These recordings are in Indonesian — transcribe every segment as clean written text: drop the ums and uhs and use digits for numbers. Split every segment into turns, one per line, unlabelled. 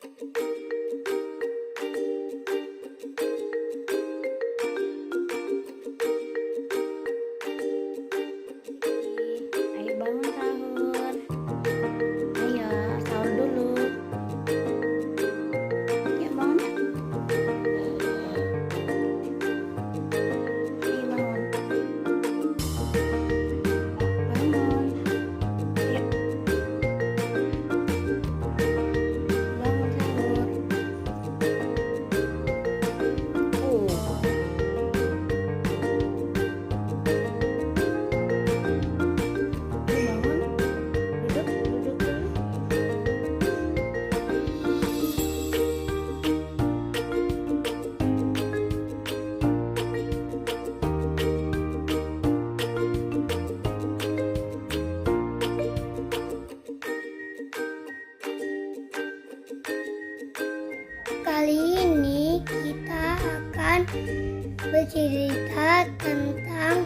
Ayo bangun sahur. Ayo sahur dulu. Yuk bangun ya. Ayo bangun. Bangun. Yuk bangun sahur. Ayo bangun. Duduk dulu.
Kali ini kita akan bercerita tentang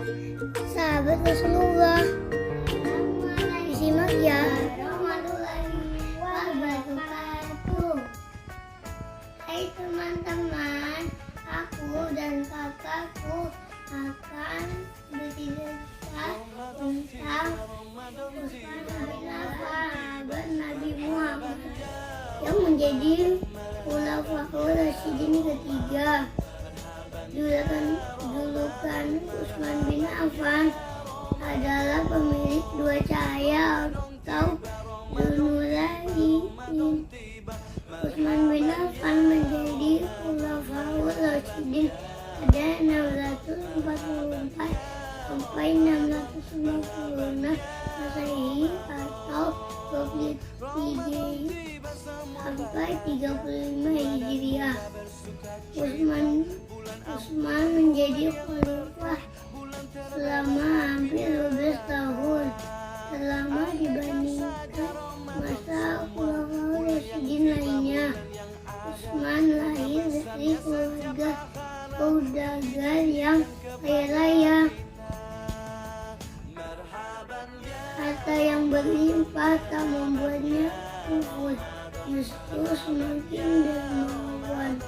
sahabat Rasulullah. Disimak ya. Warahmatullahi wabarakatuh. Hai teman-teman, aku dan kakakku akan bercerita tentang Utsman bin Affan, sahabat Nabi Muhammad yang menjadi Khulafaur Rasyidin ketiga. Julukan Utsman bin Affan adalah pemilik dua cahaya atau Dzunuraini. Utsman bin Affan menjadi Khulafaur Rasyidin pada 644 sampai 656 Masehi atau 23 sampai 35 Hijriah. Utsman menjadi khalifah selama hampir 12 tahun, terlama dibandingkan masa Khulafaur Rasyidin lainnya. Utsman lahir dari keluarga saudagar yang kaya raya. Harta yang berlimpah tak membuatnya kufur, justru semakin dermawan.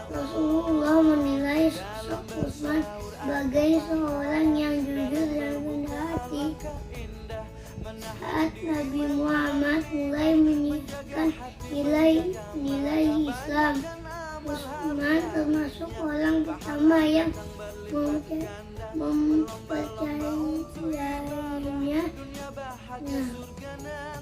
Rasulullah menilai sosok Utsman sebagai seorang yang jujur dan rendah hati. Saat Nabi Muhammad mulai menyiarkan nilai-nilai Islam, Utsman termasuk orang pertama yang mempercayainya.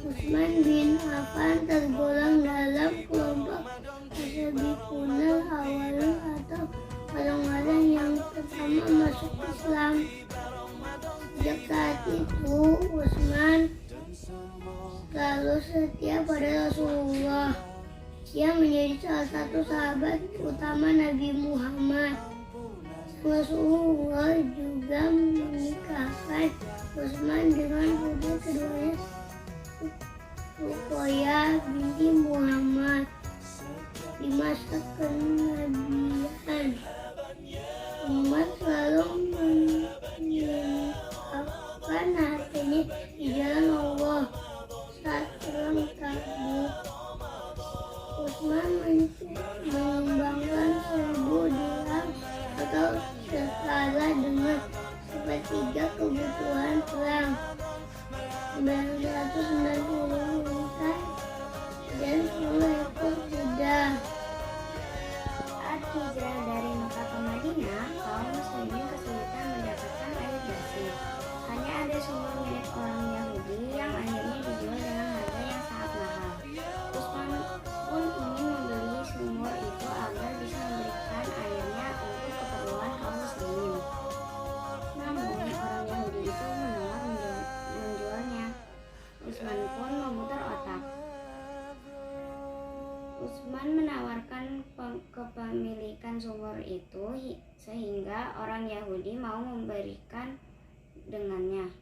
Utsman bin Affan tergolong dalam kelompok as-sabiqunal awwalun atau orang-orang yang pertama masuk Islam. Sejak saat itu, Utsman selalu setia pada Rasulullah. Dia menjadi salah satu sahabat utama Nabi Muhammad. Rasulullah juga menikahkan Utsman dengan putri keduanya, Ruqayyah binti Muhammad. Di masa kenabian, umat selalu menginfakkan hartanya di jalan Allah. Saat perang Tabuk, Utsman menyumbangkan 1000 dirham atau setara dengan sepertiga kebutuhan perang, 990 unta dan 10 ekor kuda.
Saat hijrah dari Mekah ke Madinah, kaum muslimin kesulitan mendapatkan air bersih. Hanya ada sumur milik orang Yahudi yang akhirnya dijual dengan harga yang sangat mahal. Utsman pun ingin membeli sumur itu agar bisa memberikan airnya untuk keperluan kaum muslimin. Namun orang Yahudi itu menolak menjualnya. Utsman pun memutar otak. Utsman menawarkan kepemilikan sumur itu sehingga orang Yahudi mau memberikan dengannya.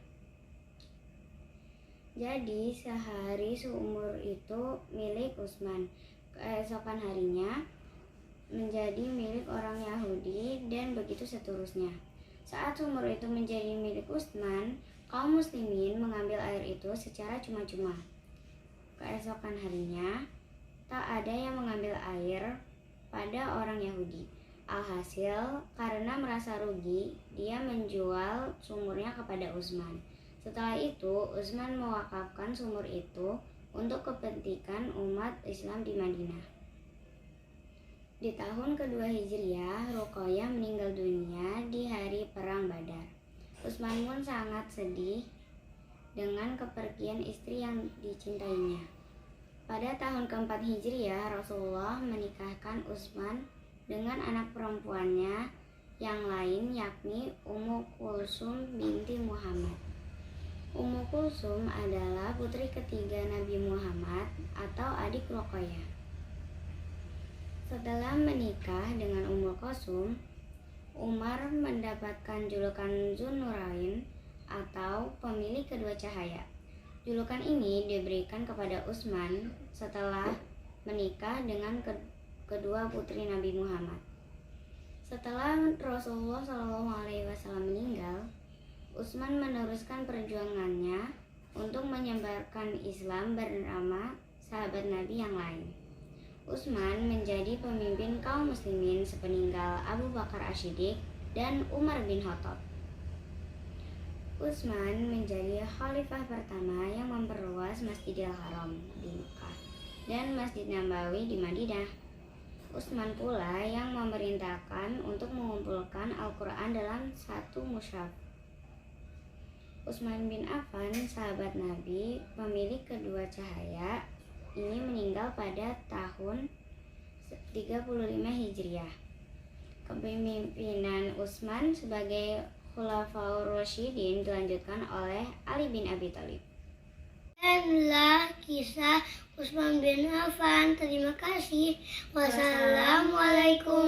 Jadi sehari sumur itu milik Utsman, keesokan harinya menjadi milik orang Yahudi, dan begitu seterusnya. Saat sumur itu menjadi milik Utsman, kaum muslimin mengambil air itu secara cuma-cuma. keesokan harinya, tak ada yang mengambil air pada orang Yahudi. Alhasil, karena merasa rugi, dia menjual sumurnya kepada Utsman. Setelah itu, Utsman mewakafkan sumur itu untuk kepentingan umat Islam di Madinah. Di tahun kedua Hijriah, Ruqayyah meninggal dunia di hari Perang Badar. Utsman pun sangat sedih dengan kepergian istri yang dicintainya. Pada tahun keempat Hijriah, Rasulullah menikahkan Utsman dengan anak perempuannya yang lain, yakni Ummu Kulsum binti Muhammad. Ummu Kulsum adalah putri ketiga Nabi Muhammad atau adik Ruqayyah. Setelah menikah dengan Ummu Kulsum, Umar mendapatkan julukan Zunnurain atau pemilik kedua cahaya. Julukan ini diberikan kepada Utsman setelah menikah dengan kedua putri Nabi Muhammad. Setelah Rasulullah SAW meninggal, Utsman meneruskan perjuangannya untuk menyebarkan Islam bersama sahabat Nabi yang lain. Utsman menjadi pemimpin kaum muslimin sepeninggal Abu Bakar As-Siddiq dan Umar bin Khattab. Utsman menjadi khalifah pertama yang memperluas Masjidil Haram di Mekah dan Masjid Nabawi di Madinah. Utsman pula yang memerintahkan untuk mengumpulkan Al-Quran dalam satu mushaf. Utsman bin Affan, sahabat Nabi, pemilik kedua cahaya, ini meninggal pada tahun 35 Hijriah. Kepemimpinan Utsman sebagai Khulafaur Rasyidin dilanjutkan oleh Ali bin Abi Thalib.
Demikianlah kisah Utsman bin Affan. Terima kasih. Wassalamualaikum